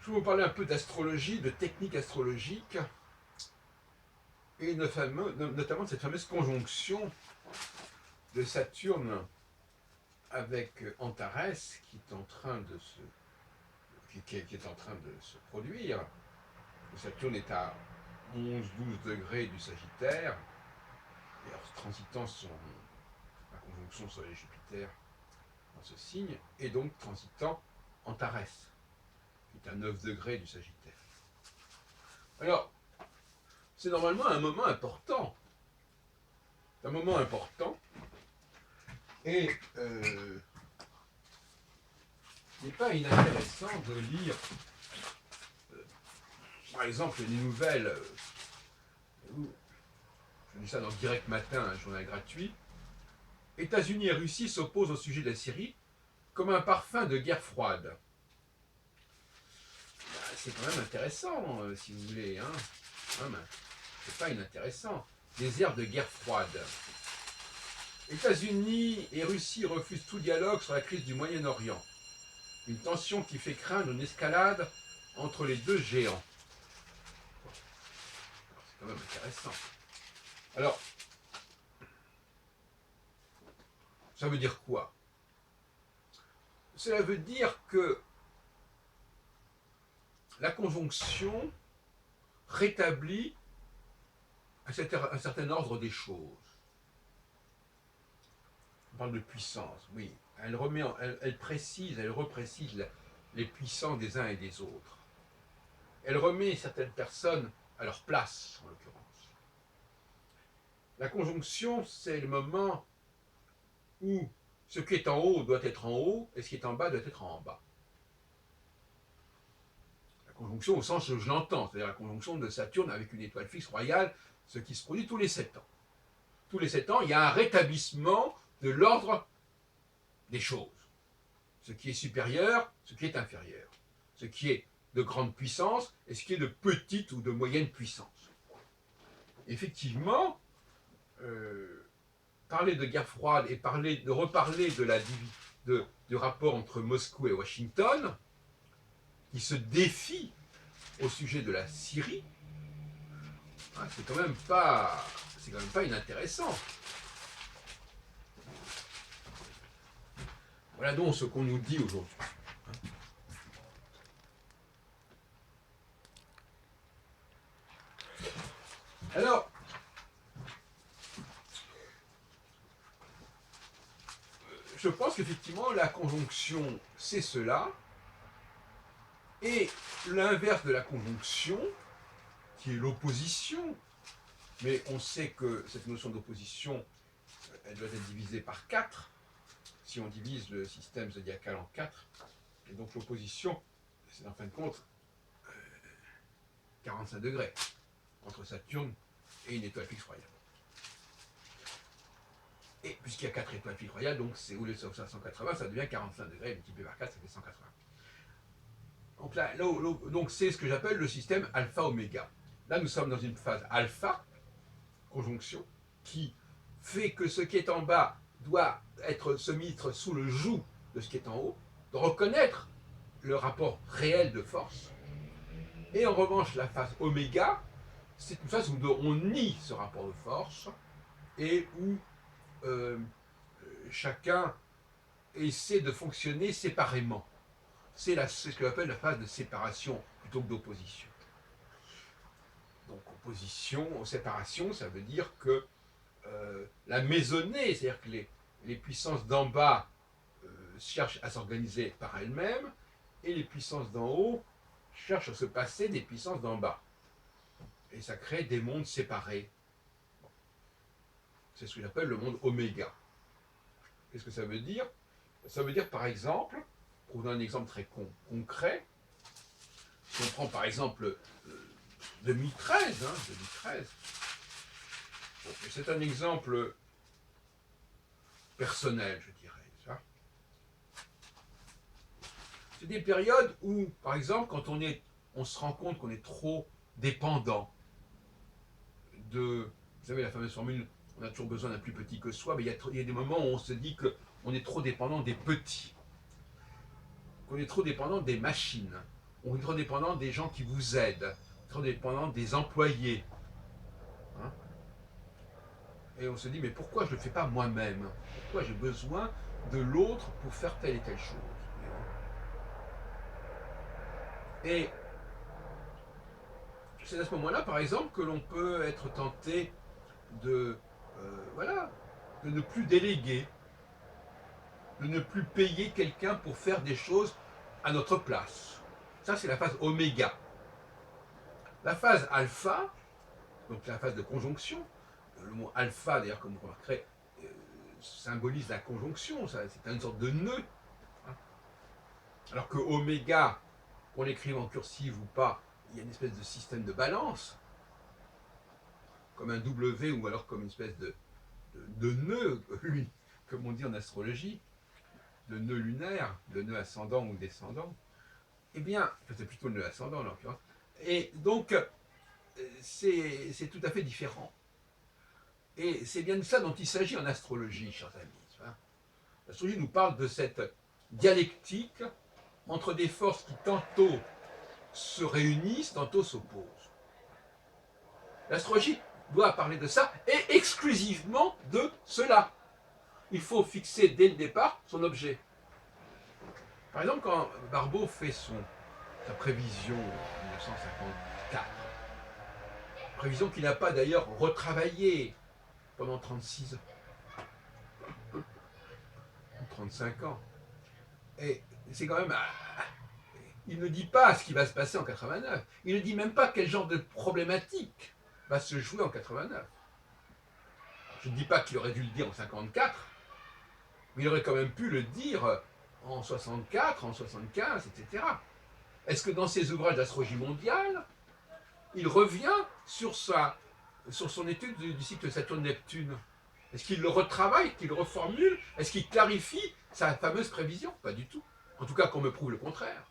Je vais vous parler un peu d'astrologie, de technique astrologique, et notamment de cette fameuse conjonction de Saturne avec Antares qui est en train de se produire. Saturne est à 11-12 degrés du Sagittaire, et alors transitant la conjonction Soleil-Jupiter dans ce signe, et donc transitant Antares, qui est à 9 degrés du Sagittaire. Alors, c'est normalement un moment important. C'est un moment important. Et il n'est pas inintéressant de lire, par exemple, les nouvelles. Je dis ça dans Direct Matin, un journal gratuit. États-Unis et Russie s'opposent au sujet de la Syrie comme un parfum de guerre froide. C'est quand même intéressant, si vous voulez. Hein. C'est pas inintéressant. Des airs de guerre froide. États-Unis et Russie refusent tout dialogue sur la crise du Moyen-Orient. Une tension qui fait craindre une escalade entre les deux géants. C'est quand même intéressant. Alors, ça veut dire quoi? Cela veut dire que la conjonction rétablit un certain ordre des choses. On parle de puissance, oui. Elle précise, elle reprécise les puissances des uns et des autres. Elle remet certaines personnes à leur place, en l'occurrence. La conjonction, c'est le moment où ce qui est en haut doit être en haut et ce qui est en bas doit être en bas. La conjonction au sens où je l'entends, c'est-à-dire la conjonction de Saturne avec une étoile fixe royale, ce qui se produit tous les 7 ans. Tous les 7 ans, il y a un rétablissement de l'ordre des choses. Ce qui est supérieur, ce qui est inférieur. Ce qui est de grande puissance et ce qui est de petite ou de moyenne puissance. Effectivement, parler de guerre froide et reparler du rapport entre Moscou et Washington, qui se défie au sujet de la Syrie, c'est quand même pas inintéressant. Voilà donc ce qu'on nous dit aujourd'hui. Alors, je pense qu'effectivement, la conjonction, c'est cela. Et l'inverse de la conjonction, qui est l'opposition, mais on sait que cette notion d'opposition, elle doit être divisée par 4, si on divise le système zodiacal en 4. Et donc l'opposition, c'est en fin de compte 45 degrés entre Saturne et une étoile fixe royale. Et puisqu'il y a 4 étoiles fixes royales, donc c'est au lieu de 180, ça devient 45 degrés, multiplié par 4, ça fait 180. Donc là, donc c'est ce que j'appelle le système alpha-oméga. Là, nous sommes dans une phase alpha, conjonction, qui fait que ce qui est en bas doit se mettre sous le joug de ce qui est en haut, de reconnaître le rapport réel de force. Et en revanche, la phase oméga, c'est une phase où on nie ce rapport de force et où chacun essaie de fonctionner séparément. C'est ce que j'appelle la phase de séparation plutôt que d'opposition. Donc séparation, ça veut dire que la maisonnée, c'est-à-dire que les puissances d'en bas cherchent à s'organiser par elles-mêmes et les puissances d'en haut cherchent à se passer des puissances d'en bas. Et ça crée des mondes séparés. C'est ce que j'appelle le monde oméga. Qu'est-ce que ça veut dire? Ça veut dire par exemple, pour vous donner un exemple très concret, si on prend par exemple 2013, bon, c'est un exemple personnel, je dirais. Ça. C'est des périodes où, par exemple, quand on se rend compte qu'on est trop dépendant vous savez la fameuse formule, on a toujours besoin d'un plus petit que soi, mais il y a des moments où on se dit qu'on est trop dépendant des petits, qu'on est trop dépendant des machines, on est trop dépendant des gens qui vous aident, trop dépendant des employés. Hein. Et on se dit, mais pourquoi je ne le fais pas moi-même? Pourquoi j'ai besoin de l'autre pour faire telle et telle chose? Et c'est à ce moment-là, par exemple, que l'on peut être tenté de, voilà, de ne plus déléguer, de ne plus payer quelqu'un pour faire des choses à notre place. Ça, c'est la phase oméga. La phase alpha, donc la phase de conjonction, le mot alpha, d'ailleurs, comme vous remarquerez, symbolise la conjonction, c'est une sorte de nœud. Hein. Alors que oméga, qu'on l'écrive en cursive ou pas, il y a une espèce de système de balance, comme un W ou alors comme une espèce de nœud, comme on dit en astrologie, de nœud lunaire, de nœud ascendant ou descendant. Eh bien, c'est plutôt le nœud ascendant en l'occurrence. Et donc, c'est tout à fait différent. Et c'est bien de ça dont il s'agit en astrologie, chers amis. L'astrologie nous parle de cette dialectique entre des forces qui tantôt se réunissent, tantôt s'opposent. L'astrologie doit parler de ça et exclusivement de cela. Il faut fixer dès le départ son objet. Par exemple, quand Barbault fait sa prévision en 1954, prévision qu'il n'a pas d'ailleurs retravaillée pendant 36 ans, 35 ans, et c'est quand même... Il ne dit pas ce qui va se passer en 89. Il ne dit même pas quel genre de problématique va se jouer en 89. Je ne dis pas qu'il aurait dû le dire en 54, mais il aurait quand même pu le dire en 64, en 75, etc. Est-ce que dans ses ouvrages d'astrologie mondiale, il revient sur son étude du cycle Saturne-Neptune? Est-ce qu'il le retravaille, qu'il le reformule? Est-ce qu'il clarifie sa fameuse prévision? Pas du tout. En tout cas, qu'on me prouve le contraire.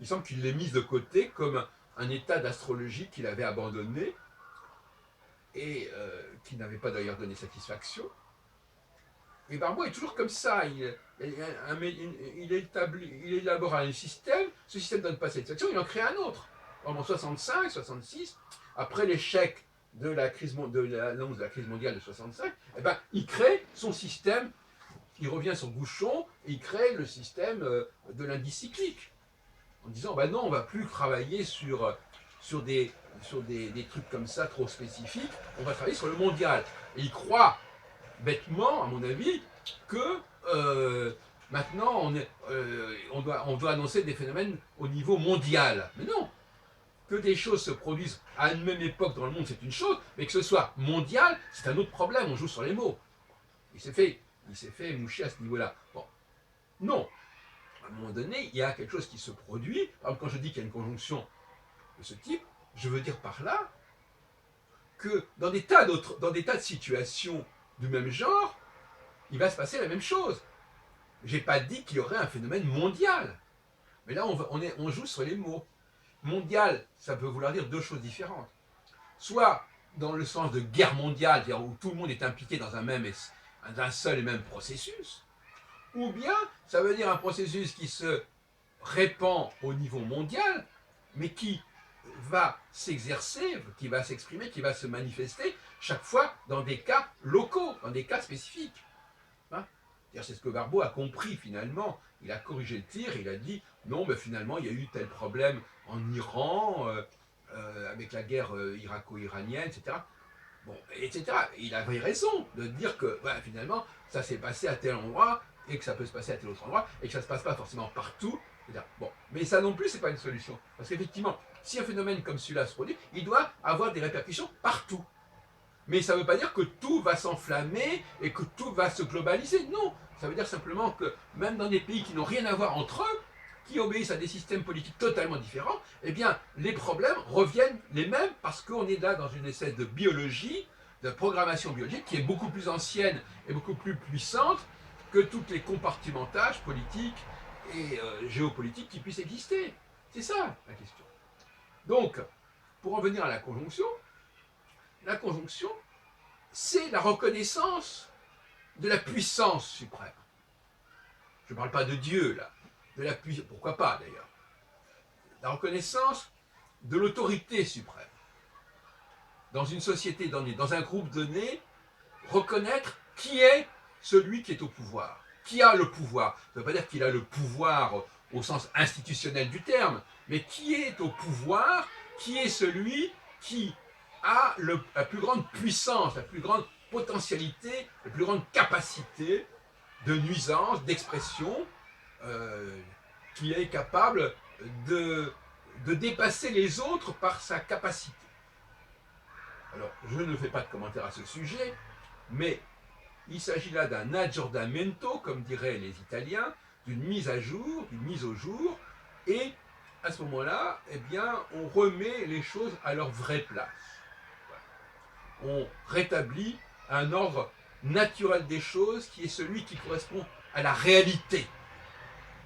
Il semble qu'il l'ait mise de côté comme un état d'astrologie qu'il avait abandonné et qui n'avait pas d'ailleurs donné satisfaction. Et Barbault est toujours comme ça. Il élabore un système, ce système ne donne pas satisfaction, il en crée un autre. En 65, 66, après l'échec de l'annonce de la crise mondiale de 65, eh ben, il crée son système, il revient sur Bouchon, et il crée le système de l'indice cyclique. En disant, ben non, on ne va plus travailler sur des trucs comme ça trop spécifiques, on va travailler sur le mondial. Et il croit bêtement, à mon avis, que maintenant on doit annoncer des phénomènes au niveau mondial. Mais non, que des choses se produisent à une même époque dans le monde, c'est une chose, mais que ce soit mondial, c'est un autre problème, on joue sur les mots. Il s'est fait moucher à ce niveau-là. Bon, non. À un moment donné, il y a quelque chose qui se produit. Par exemple, quand je dis qu'il y a une conjonction de ce type, je veux dire par là que dans des tas de situations du même genre, il va se passer la même chose. Je n'ai pas dit qu'il y aurait un phénomène mondial. Mais là, on joue sur les mots. Mondial, ça peut vouloir dire deux choses différentes. Soit dans le sens de guerre mondiale, c'est-à-dire où tout le monde est impliqué dans un seul et même processus, ou bien ça veut dire un processus qui se répand au niveau mondial, mais qui va s'exercer, qui va s'exprimer, qui va se manifester chaque fois dans des cas locaux, dans des cas spécifiques. Hein? C'est ce que Barbault a compris finalement. Il a corrigé le tir, il a dit non, mais finalement il y a eu tel problème en Iran, avec la guerre irako-iranienne, etc. Bon, etc. Et il avait raison de dire que finalement ça s'est passé à tel endroit et que ça peut se passer à tel autre endroit et que ça ne se passe pas forcément partout. Bon, mais ça non plus, c'est pas une solution. Parce qu'effectivement, si un phénomène comme celui-là se produit, il doit avoir des répercussions partout. Mais ça ne veut pas dire que tout va s'enflammer et que tout va se globaliser. Non, ça veut dire simplement que même dans des pays qui n'ont rien à voir entre eux, qui obéissent à des systèmes politiques totalement différents, eh bien, les problèmes reviennent les mêmes parce qu'on est là dans une espèce de biologie, de programmation biologique qui est beaucoup plus ancienne et beaucoup plus puissante que tous les compartimentages politiques et géopolitiques qui puissent exister. C'est ça la question. Donc, pour en venir à la conjonction, c'est la reconnaissance de la puissance suprême. Je ne parle pas de Dieu, là. De la puissance, pourquoi pas, d'ailleurs. la reconnaissance de l'autorité suprême. Dans une société donnée, dans un groupe donné, reconnaître qui est celui qui est au pouvoir. Qui a le pouvoir? Ça ne veut pas dire qu'il a le pouvoir au sens institutionnel du terme, mais qui est au pouvoir, qui est celui qui a la plus grande puissance, la plus grande potentialité, la plus grande capacité de nuisance, d'expression, qui est capable de dépasser les autres par sa capacité. Alors, je ne fais pas de commentaire à ce sujet, mais il s'agit là d'un aggiornamento, comme diraient les Italiens, d'une mise à jour, d'une mise au jour, et à ce moment-là, eh bien, on remet les choses à leur vraie place. On rétablit un ordre naturel des choses qui est celui qui correspond à la réalité.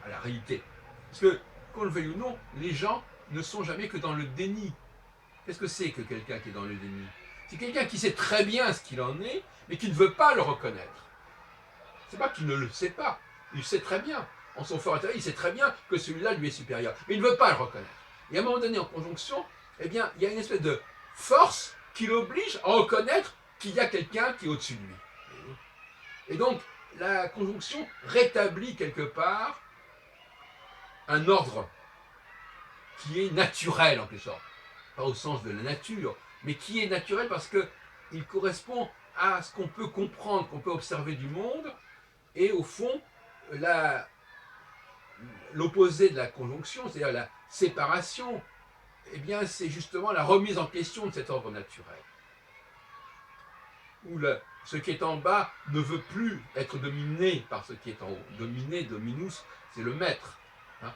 À la réalité. Parce que, qu'on le veuille ou non, les gens ne sont jamais que dans le déni. Qu'est-ce que c'est que quelqu'un qui est dans le déni? C'est quelqu'un qui sait très bien ce qu'il en est, mais qui ne veut pas le reconnaître. C'est pas qu'il ne le sait pas, il sait très bien. En son fort intérieur, il sait très bien que celui-là lui est supérieur, mais il ne veut pas le reconnaître. Et à un moment donné, en conjonction, eh bien, il y a une espèce de force qui l'oblige à reconnaître qu'il y a quelqu'un qui est au-dessus de lui. Et donc, la conjonction rétablit quelque part un ordre qui est naturel en quelque sorte. Pas au sens de la nature, mais qui est naturel parce qu'il correspond à ce qu'on peut comprendre, qu'on peut observer du monde, et au fond, l'opposé de la conjonction, c'est-à-dire la séparation, eh bien, c'est justement la remise en question de cet ordre naturel. Où ce qui est en bas ne veut plus être dominé par ce qui est en haut. Dominé, dominus, c'est le maître. Hein,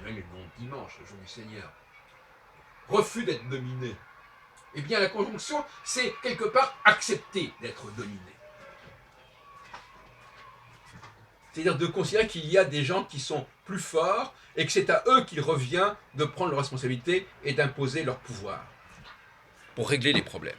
même le bon dimanche, le jour du Seigneur. Refus d'être dominé. Eh bien, la conjonction, c'est quelque part accepter d'être dominé. C'est-à-dire de considérer qu'il y a des gens qui sont plus forts et que c'est à eux qu'il revient de prendre leurs responsabilités et d'imposer leur pouvoir pour régler les problèmes.